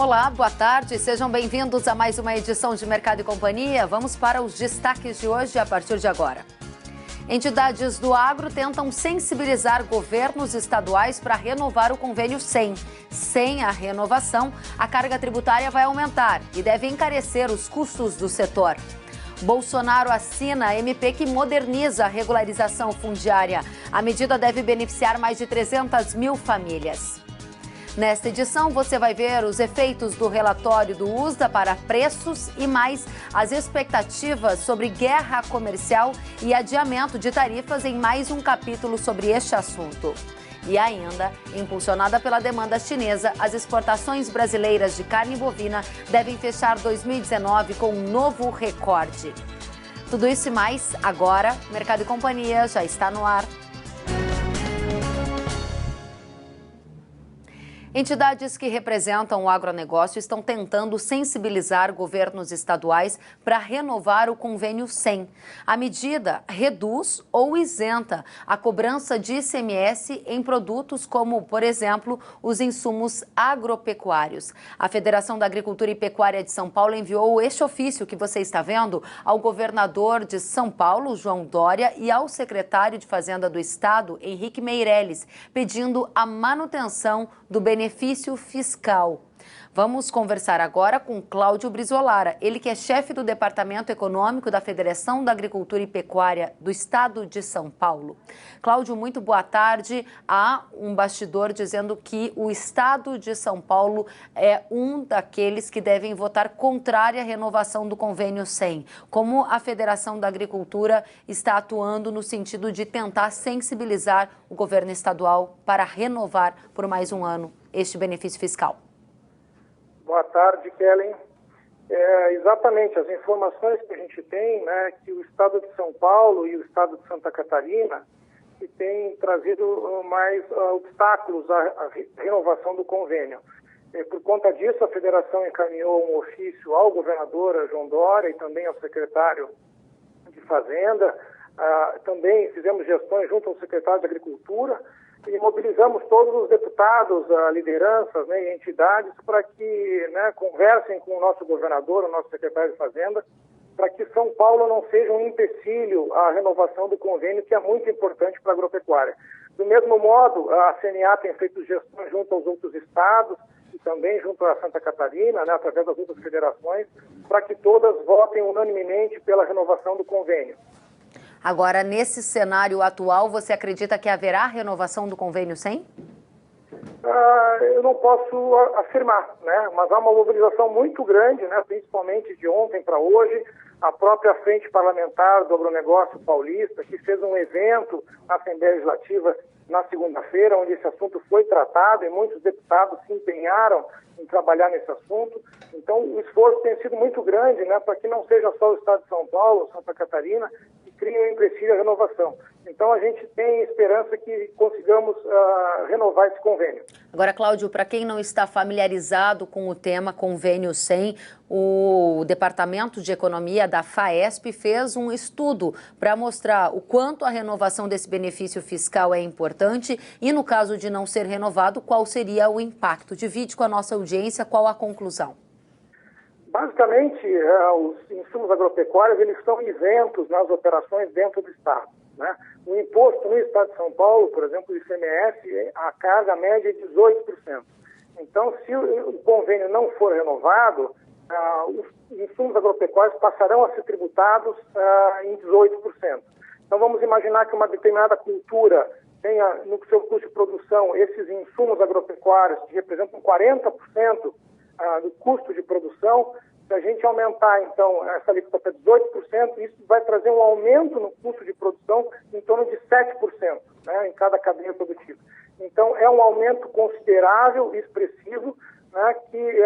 Olá, boa tarde, sejam bem-vindos a mais uma edição de Mercado e Companhia. Vamos para os destaques de hoje a partir de agora. Entidades do agro tentam sensibilizar governos estaduais para renovar o convênio 100. Sem a renovação, a carga tributária vai aumentar e deve encarecer os custos do setor. Bolsonaro assina a MP que moderniza a regularização fundiária. A medida deve beneficiar mais de 300 mil famílias. Nesta edição, você vai ver os efeitos do relatório do USDA para preços e mais as expectativas sobre guerra comercial e adiamento de tarifas em mais um capítulo sobre este assunto. E ainda, impulsionada pela demanda chinesa, as exportações brasileiras de carne bovina devem fechar 2019 com um novo recorde. Tudo isso e mais agora. Mercado e Companhia já está no ar. Entidades que representam o agronegócio estão tentando sensibilizar governos estaduais para renovar o convênio 100. A medida reduz ou isenta a cobrança de ICMS em produtos como, por exemplo, os insumos agropecuários. A Federação da Agricultura e Pecuária de São Paulo enviou este ofício que você está vendo ao governador de São Paulo, João Dória, e ao secretário de Fazenda do Estado, Henrique Meirelles, pedindo a manutenção do benefício fiscal. Vamos conversar agora com Cláudio Brizolara, ele que é chefe do Departamento Econômico da Federação da Agricultura e Pecuária do Estado de São Paulo. Cláudio, muito boa tarde. Há um bastidor dizendo que o Estado de São Paulo é um daqueles que devem votar contrária à renovação do convênio 100. Como a Federação da Agricultura está atuando no sentido de tentar sensibilizar o governo estadual para renovar por mais um ano este benefício fiscal? Boa tarde, Kellen. Exatamente, as informações que a gente tem, né, que o Estado de São Paulo e o Estado de Santa Catarina que têm trazido mais obstáculos à renovação do convênio. Por conta disso, a Federação encaminhou um ofício ao governador João Dória e também ao secretário de Fazenda. Também fizemos gestões junto ao secretário de Agricultura e mobilizamos todos os deputados, lideranças, né, e entidades para que, né, conversem com o nosso governador, o nosso secretário de Fazenda, para que São Paulo não seja um empecilho à renovação do convênio, que é muito importante para a agropecuária. Do mesmo modo, a CNA tem feito gestões junto aos outros estados e também junto a Santa Catarina, né, através das outras federações, para que todas votem unanimemente pela renovação do convênio. Agora, nesse cenário atual, você acredita que haverá renovação do convênio 100? Eu não posso afirmar, né? Mas há uma mobilização muito grande, né? Principalmente de ontem para hoje. A própria Frente Parlamentar do Agronegócio Paulista, que fez um evento na Assembleia Legislativa na segunda-feira, onde esse assunto foi tratado e muitos deputados se empenharam em trabalhar nesse assunto. Então, o esforço tem sido muito grande, né? Para que não seja só o Estado de São Paulo, Santa Catarina, que criem um empecilho à renovação. Então, a gente tem esperança que consigamos renovar esse convênio. Agora, Cláudio, para quem não está familiarizado com o tema convênio 100, o Departamento de Economia da FAESP fez um estudo para mostrar o quanto a renovação desse benefício fiscal é importante e, no caso de não ser renovado, qual seria o impacto. Divide com a nossa audiência qual a conclusão. Basicamente, os insumos agropecuários eles são isentos nas operações dentro do Estado, né? O imposto no Estado de São Paulo, por exemplo, o ICMS, a carga média é 18%. Então, se o convênio não for renovado, os insumos agropecuários passarão a ser tributados em 18%. Então, vamos imaginar que uma determinada cultura tenha no seu custo de produção esses insumos agropecuários que representam 40% do custo de produção. Se a gente aumentar, então, essa alíquota para 18%, isso vai trazer um aumento no custo de produção em torno de 7%, né, em cada cadeia produtiva. Então, é um aumento considerável e expressivo, né, que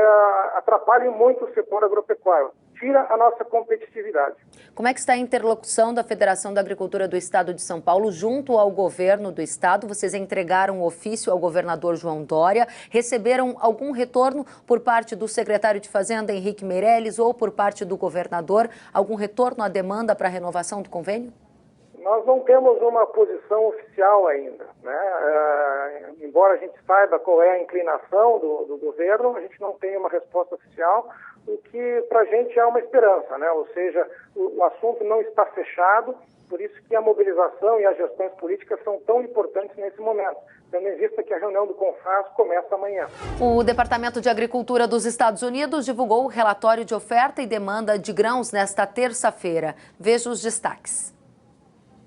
atrapalha muito o setor agropecuário, tira a nossa competitividade. Como é que está a interlocução da Federação da Agricultura do Estado de São Paulo junto ao governo do Estado? Vocês entregaram um ofício ao governador João Dória, receberam algum retorno por parte do secretário de Fazenda, Henrique Meirelles, ou por parte do governador, algum retorno à demanda para a renovação do convênio? Nós não temos uma posição oficial ainda, né? Embora a gente saiba qual é a inclinação do governo, a gente não tem uma resposta oficial, o que para a gente é uma esperança, né? Ou seja, o assunto não está fechado, por isso que a mobilização e as gestões políticas são tão importantes nesse momento, tendo em vista que a reunião do CONFAS começa amanhã. O Departamento de Agricultura dos Estados Unidos divulgou o relatório de oferta e demanda de grãos nesta terça-feira. Veja os destaques.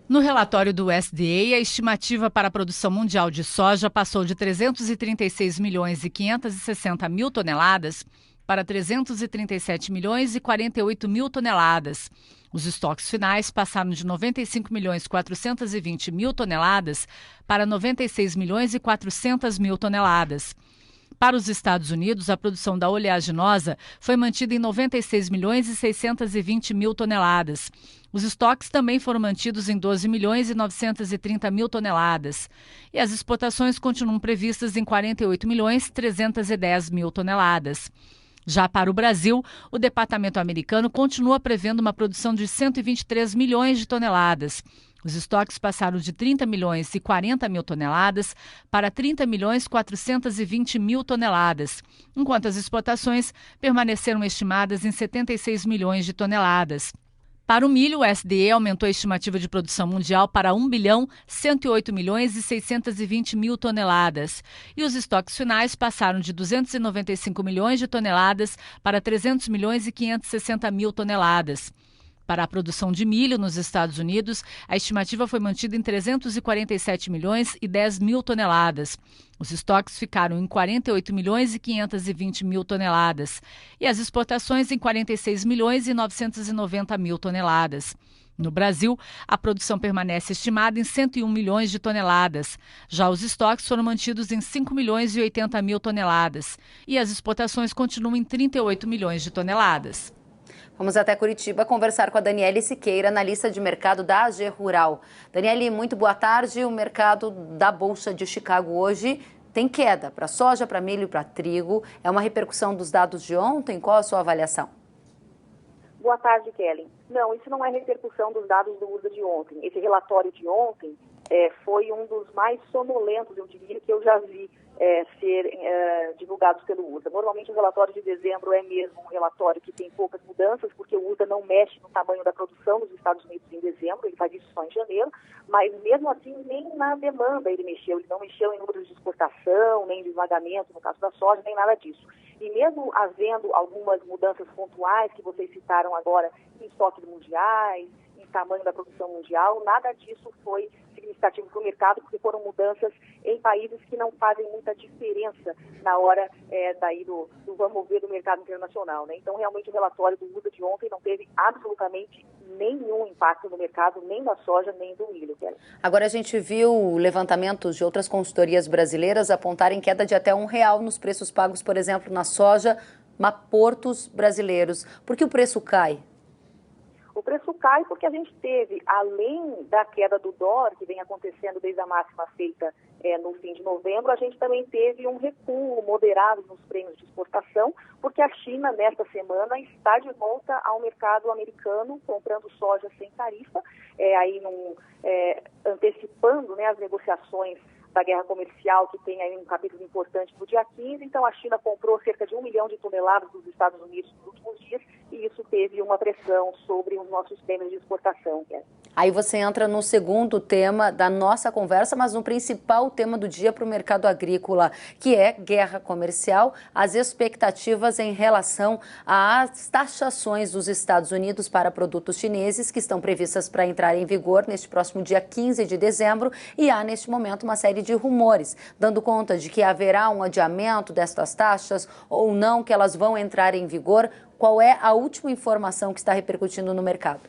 No relatório do USDA, a estimativa para a produção mundial de soja passou de 336 milhões e 560 mil toneladas para 337 milhões e 48 mil toneladas. Os estoques finais passaram de 95 milhões 420 mil toneladas para 96 milhões e 400 mil toneladas. Para os Estados Unidos, a produção da oleaginosa foi mantida em 96 milhões e 620 mil toneladas. Os estoques também foram mantidos em 12 milhões e 930 mil toneladas. E as exportações continuam previstas em 48 milhões e 310 mil toneladas. Já para o Brasil, o Departamento americano continua prevendo uma produção de 123 milhões de toneladas. Os estoques passaram de 30 milhões e 40 mil toneladas para 30 milhões e 420 mil toneladas, enquanto as exportações permaneceram estimadas em 76 milhões de toneladas. Para o milho, o USDA aumentou a estimativa de produção mundial para 1 bilhão 108 milhões e 620 mil toneladas. E os estoques finais passaram de 295 milhões de toneladas para 300 milhões e 560 mil toneladas. Para a produção de milho nos Estados Unidos, a estimativa foi mantida em 347 milhões e 10 mil toneladas. Os estoques ficaram em 48 milhões e 520 mil toneladas e as exportações em 46 milhões e 990 mil toneladas. No Brasil, a produção permanece estimada em 101 milhões de toneladas. Já os estoques foram mantidos em 5 milhões e 80 mil toneladas e as exportações continuam em 38 milhões de toneladas. Vamos até Curitiba conversar com a Daniele Siqueira, analista de mercado da AG Rural. Daniele, muito boa tarde. O mercado da Bolsa de Chicago hoje tem queda para soja, para milho e para trigo. É uma repercussão dos dados de ontem? Qual a sua avaliação? Boa tarde, Kellen. Não, isso não é repercussão dos dados do USDA de ontem. Esse relatório de ontem foi um dos mais sonolentos, eu diria, que eu já vi ser divulgados pelo USDA. Normalmente o relatório de dezembro é mesmo um relatório que tem poucas mudanças, porque o USDA não mexe no tamanho da produção nos Estados Unidos em dezembro, ele faz isso só em janeiro, mas mesmo assim nem na demanda ele não mexeu em números de exportação, nem de esmagamento, no caso da soja, nem nada disso. E mesmo havendo algumas mudanças pontuais que vocês citaram agora em estoques mundiais, em tamanho da produção mundial, nada disso foi significativo para o mercado, porque foram mudanças em países que não fazem muita diferença na hora daí do vamos ver do mercado internacional, né? Então, realmente, o relatório do USDA de ontem não teve absolutamente nenhum impacto no mercado, nem da soja, nem do milho. Agora, a gente viu levantamentos de outras consultorias brasileiras apontarem queda de até R$1 nos preços pagos, por exemplo, na soja, na portos brasileiros. Por que o preço cai? O preço cai porque a gente teve, além da queda do dólar, que vem acontecendo desde a máxima feita no fim de novembro, a gente também teve um recuo moderado nos prêmios de exportação, porque a China, nesta semana, está de volta ao mercado americano, comprando soja sem tarifa, antecipando, né, as negociações da guerra comercial, que tem aí um capítulo importante para o dia 15. Então, a China comprou cerca de 1 milhão de toneladas dos Estados Unidos nos últimos dias, e isso teve uma pressão sobre os nossos prêmios de exportação. Aí você entra no segundo tema da nossa conversa, mas no principal tema do dia para o mercado agrícola, que é guerra comercial, as expectativas em relação às taxações dos Estados Unidos para produtos chineses, que estão previstas para entrar em vigor neste próximo dia 15 de dezembro, e há neste momento uma série de rumores, dando conta de que haverá um adiamento destas taxas ou não, que elas vão entrar em vigor. Qual é a última informação que está repercutindo no mercado?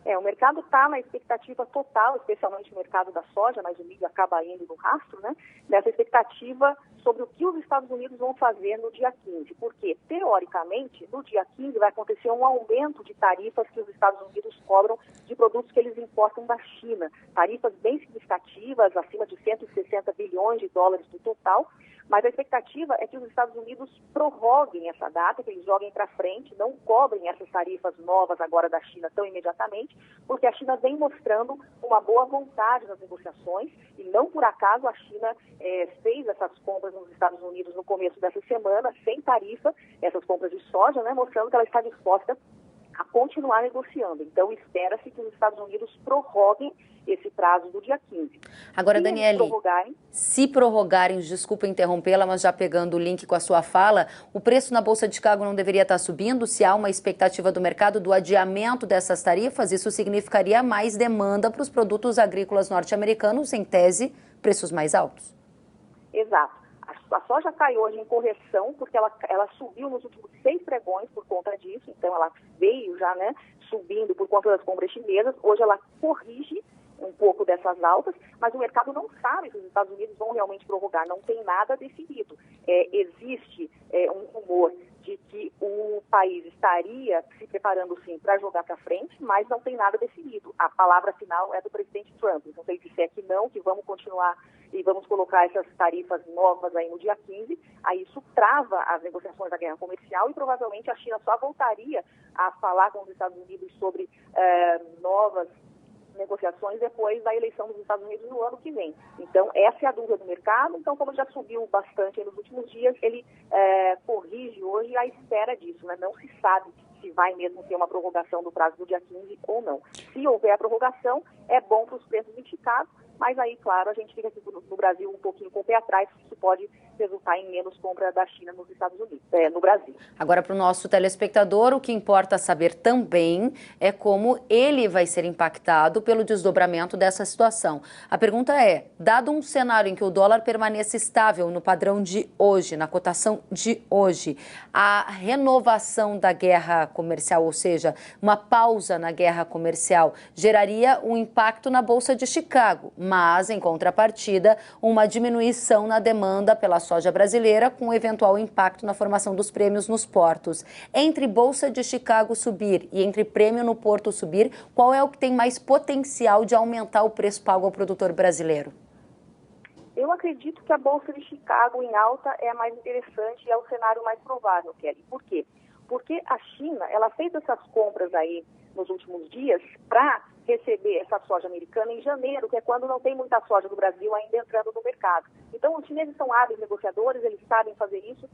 O mercado está na expectativa total, especialmente o mercado da soja, mas o milho acaba indo no rastro, né? Nessa expectativa sobre o que os Estados Unidos vão fazer no dia 15. Porque, teoricamente, no dia 15 vai acontecer um aumento de tarifas que os Estados Unidos cobram de produtos que eles importam da China. Tarifas bem significativas, acima de 160 bilhões de dólares no total, Mas a expectativa é que os Estados Unidos prorroguem essa data, que eles joguem para frente, não cobrem essas tarifas novas agora da China tão imediatamente, porque a China vem mostrando uma boa vontade nas negociações e não por acaso a China fez essas compras nos Estados Unidos no começo dessa semana, sem tarifa, essas compras de soja, né, mostrando que ela está disposta a continuar negociando. Então, espera-se que os Estados Unidos prorroguem esse prazo do dia 15. Agora, Daniele, se prorrogarem, desculpa interrompê-la, mas já pegando o link com a sua fala, o preço na Bolsa de Chicago não deveria estar subindo? Se há uma expectativa do mercado do adiamento dessas tarifas, isso significaria mais demanda para os produtos agrícolas norte-americanos, em tese, preços mais altos? Exato. A soja cai hoje em correção, porque ela subiu nos últimos 6 pregões por conta disso, então ela veio já, né, subindo por conta das compras chinesas. Hoje ela corrige um pouco dessas altas, mas o mercado não sabe se os Estados Unidos vão realmente prorrogar, não tem nada definido. Existe um rumor de que o país estaria se preparando sim para jogar para frente, mas não tem nada definido. A palavra final é do presidente Trump. Então, se ele disser que não, que vamos continuar e vamos colocar essas tarifas novas aí no dia 15, aí isso trava as negociações da guerra comercial e provavelmente a China só voltaria a falar com os Estados Unidos sobre novas negociações depois da eleição dos Estados Unidos no ano que vem. Então, essa é a dúvida do mercado. Então, como já subiu bastante nos últimos dias, ele corrige hoje à espera disso, né? Não se sabe se vai mesmo ter uma prorrogação do prazo do dia 15 ou não. Se houver a prorrogação, é bom para os preços de Chicago, mas aí, claro, a gente fica aqui no Brasil um pouquinho com o pé atrás, que isso pode resultar em menos compra da China nos Estados Unidos, no Brasil. Agora, para o nosso telespectador, o que importa saber também é como ele vai ser impactado pelo desdobramento dessa situação. A pergunta é, dado um cenário em que o dólar permaneça estável no padrão de hoje, na cotação de hoje, a renovação da guerra comercial, ou seja, uma pausa na guerra comercial, geraria um impacto na Bolsa de Chicago, mas, em contrapartida, uma diminuição na demanda pela soja brasileira, com eventual impacto na formação dos prêmios nos portos. Entre Bolsa de Chicago subir e entre prêmio no porto subir, qual é o que tem mais potencial de aumentar o preço pago ao produtor brasileiro? Eu acredito que a Bolsa de Chicago em alta é a mais interessante e é o cenário mais provável, Kelly. Por quê? Porque a China, ela fez essas compras aí nos últimos dias para receber essa soja americana em janeiro, que é quando não tem muita soja do Brasil ainda entrando no mercado. Então, os chineses são hábeis negociadores, eles sabem fazer isso,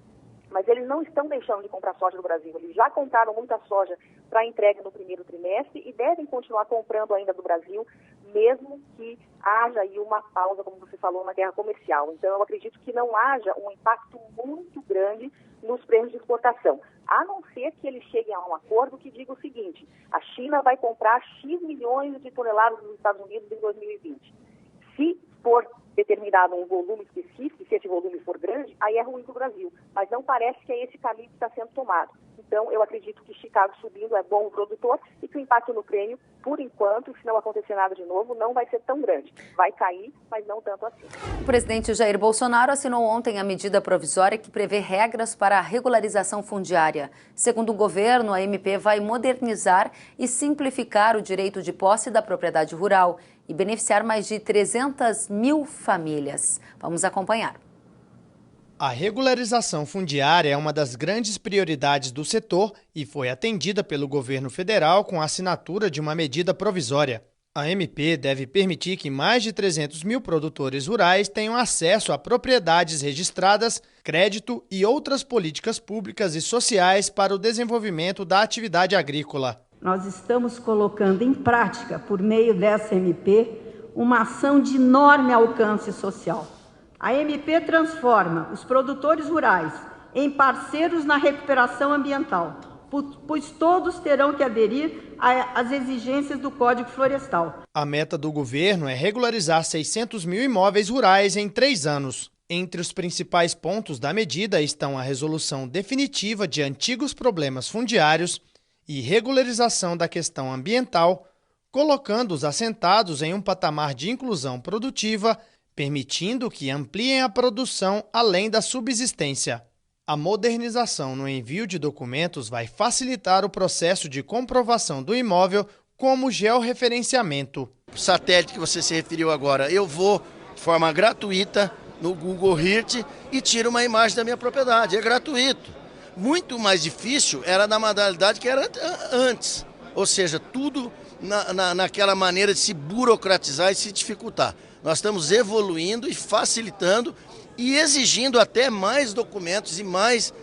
mas eles não estão deixando de comprar soja do Brasil. Eles já compraram muita soja para entrega no primeiro trimestre e devem continuar comprando ainda do Brasil, mesmo que haja aí uma pausa, como você falou, na guerra comercial. Então, eu acredito que não haja um impacto muito grande nos prêmios de exportação, a não ser que eles cheguem a um acordo que diga o seguinte: a China vai comprar X milhões de toneladas dos Estados Unidos em 2020. Se for determinado um volume específico, se esse volume for grande, aí é ruim para o Brasil. Mas não parece que é esse caminho que está sendo tomado. Então, eu acredito que Chicago subindo é bom o produtor e que o impacto no prêmio, por enquanto, se não acontecer nada de novo, não vai ser tão grande. Vai cair, mas não tanto assim. O presidente Jair Bolsonaro assinou ontem a medida provisória que prevê regras para a regularização fundiária. Segundo o governo, a MP vai modernizar e simplificar o direito de posse da propriedade rural e beneficiar mais de 300 mil famílias. Vamos acompanhar. A regularização fundiária é uma das grandes prioridades do setor e foi atendida pelo governo federal com a assinatura de uma medida provisória. A MP deve permitir que mais de 300 mil produtores rurais tenham acesso a propriedades registradas, crédito e outras políticas públicas e sociais para o desenvolvimento da atividade agrícola. Nós estamos colocando em prática, por meio dessa MP, uma ação de enorme alcance social. A MP transforma os produtores rurais em parceiros na recuperação ambiental, pois todos terão que aderir às exigências do Código Florestal. A meta do governo é regularizar 600 mil imóveis rurais em 3 anos. Entre os principais pontos da medida estão a resolução definitiva de antigos problemas fundiários e regularização da questão ambiental, colocando os assentados em um patamar de inclusão produtiva, permitindo que ampliem a produção além da subsistência. A modernização no envio de documentos vai facilitar o processo de comprovação do imóvel, como georreferenciamento. O satélite que você se referiu agora, eu vou, de forma gratuita, no Google Earth e tira uma imagem da minha propriedade. É gratuito. Muito mais difícil era na modalidade que era antes. Ou seja, tudo naquela maneira de se burocratizar e se dificultar. Nós estamos evoluindo e facilitando e exigindo até mais documentos e mais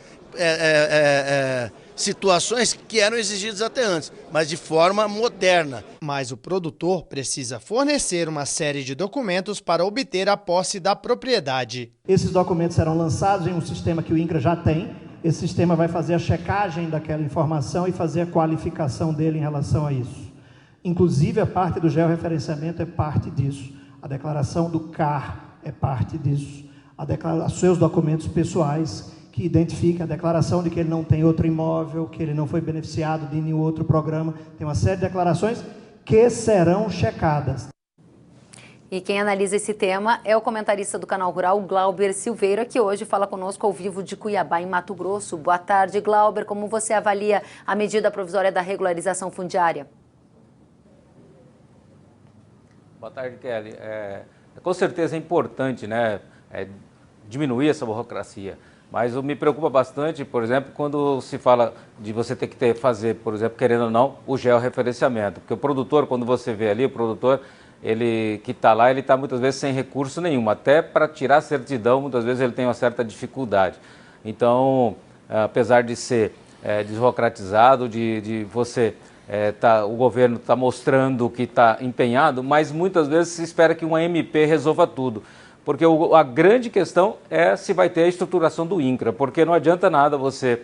situações que eram exigidas até antes, mas de forma moderna. Mas o produtor precisa fornecer uma série de documentos para obter a posse da propriedade. Esses documentos serão lançados em um sistema que o INCRA já tem. Esse sistema vai fazer a checagem daquela informação e fazer a qualificação dele em relação a isso. Inclusive, a parte do georreferenciamento é parte disso. A declaração do CAR é parte disso. Os seus documentos pessoais, que identifica a declaração de que ele não tem outro imóvel, que ele não foi beneficiado de nenhum outro programa. Tem uma série de declarações que serão checadas. E quem analisa esse tema é o comentarista do Canal Rural, Glauber Silveira, que hoje fala conosco ao vivo de Cuiabá, em Mato Grosso. Boa tarde, Glauber. Como você avalia a medida provisória da regularização fundiária? Boa tarde, Kelly. Com certeza é importante, né, diminuir essa burocracia. Mas me preocupa bastante, por exemplo, quando se fala de você ter que fazer, por exemplo, querendo ou não, o georreferenciamento. Porque o produtor, quando você vê ali, o produtor, ele que está lá, ele está muitas vezes sem recurso nenhum. Até para tirar a certidão, muitas vezes ele tem uma certa dificuldade. Então, apesar de ser desburocratizado, de você... o governo está mostrando que está empenhado, mas muitas vezes se espera que uma MP resolva tudo. Porque a grande questão é se vai ter a estruturação do INCRA, porque não adianta nada você,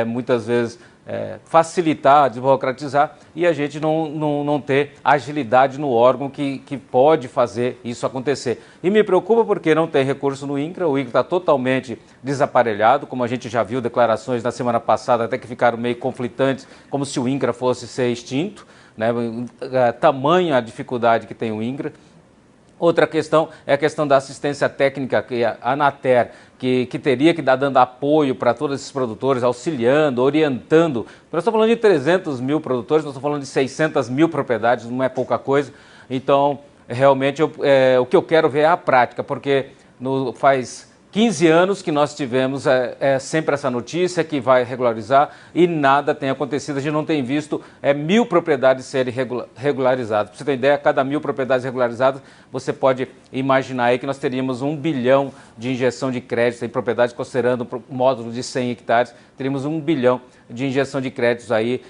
muitas vezes, facilitar, desburocratizar e a gente não ter agilidade no órgão que pode fazer isso acontecer. E me preocupa porque não tem recurso no INCRA, o INCRA está totalmente desaparelhado, como a gente já viu declarações na semana passada, até que ficaram meio conflitantes, como se o INCRA fosse ser extinto, né? Tamanha a dificuldade que tem o INCRA. Outra questão é a questão da assistência técnica, que a Anater, que teria que dar dando apoio para todos esses produtores, auxiliando, orientando. Nós estamos falando de 300 mil produtores, nós estamos falando de 600 mil propriedades, não é pouca coisa. Então, realmente, o que eu quero ver é a prática, porque faz 15 anos que nós tivemos sempre essa notícia que vai regularizar e nada tem acontecido. A gente não tem visto 1.000 propriedades serem regularizadas. Para você ter ideia, cada 1.000 propriedades regularizadas, você pode imaginar aí que nós teríamos 1 bilhão de injeção de crédito em propriedades, considerando o módulo de 100 hectares, teríamos 1 bilhão de injeção de créditos aí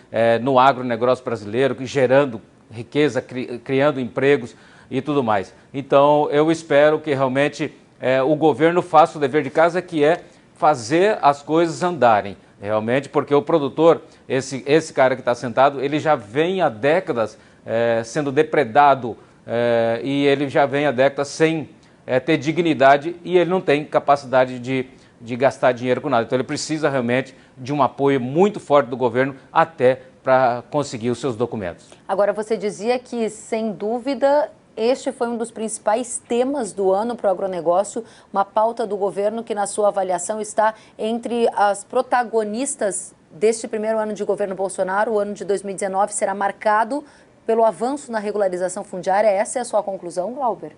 no agronegócio brasileiro, gerando riqueza, criando empregos e tudo mais. Então, eu espero que realmente o governo faça o dever de casa, que é fazer as coisas andarem, realmente, porque o produtor, esse cara que está sentado, ele já vem há décadas sendo depredado e ele já vem há décadas sem ter dignidade e ele não tem capacidade de gastar dinheiro com nada. Então ele precisa realmente de um apoio muito forte do governo até para conseguir os seus documentos. Agora, você dizia que, sem dúvida, este foi um dos principais temas do ano para o agronegócio, uma pauta do governo que, na sua avaliação, está entre as protagonistas deste primeiro ano de governo Bolsonaro. O ano de 2019 será marcado pelo avanço na regularização fundiária. Essa é a sua conclusão, Glauber?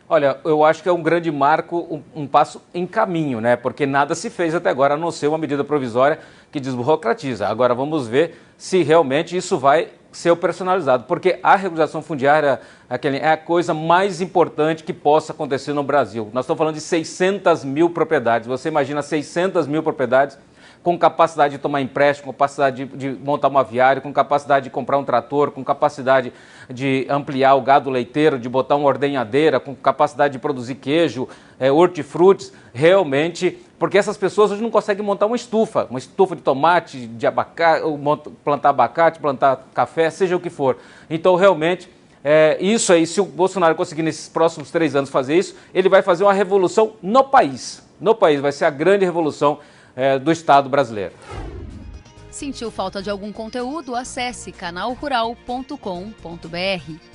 Olha, eu acho que é um grande marco, um passo em caminho, né? Porque nada se fez até agora, a não ser uma medida provisória que desburocratiza. Agora vamos ver se realmente isso vai ser personalizado, porque a regularização fundiária é a coisa mais importante que possa acontecer no Brasil. Nós estamos falando de 600 mil propriedades. Você imagina 600 mil propriedades com capacidade de tomar empréstimo, com capacidade de montar uma aviária, com capacidade de comprar um trator, com capacidade de ampliar o gado leiteiro, de botar uma ordenhadeira, com capacidade de produzir queijo, hortifrutis, realmente, porque essas pessoas hoje não conseguem montar uma estufa de tomate, de abacate, plantar abacate, plantar café, seja o que for. Então, realmente, isso aí, se o Bolsonaro conseguir nesses próximos 3 anos fazer isso, ele vai fazer uma revolução no país. No país, vai ser a grande revolução do Estado brasileiro. Sentiu falta de algum conteúdo? Acesse canalrural.com.br.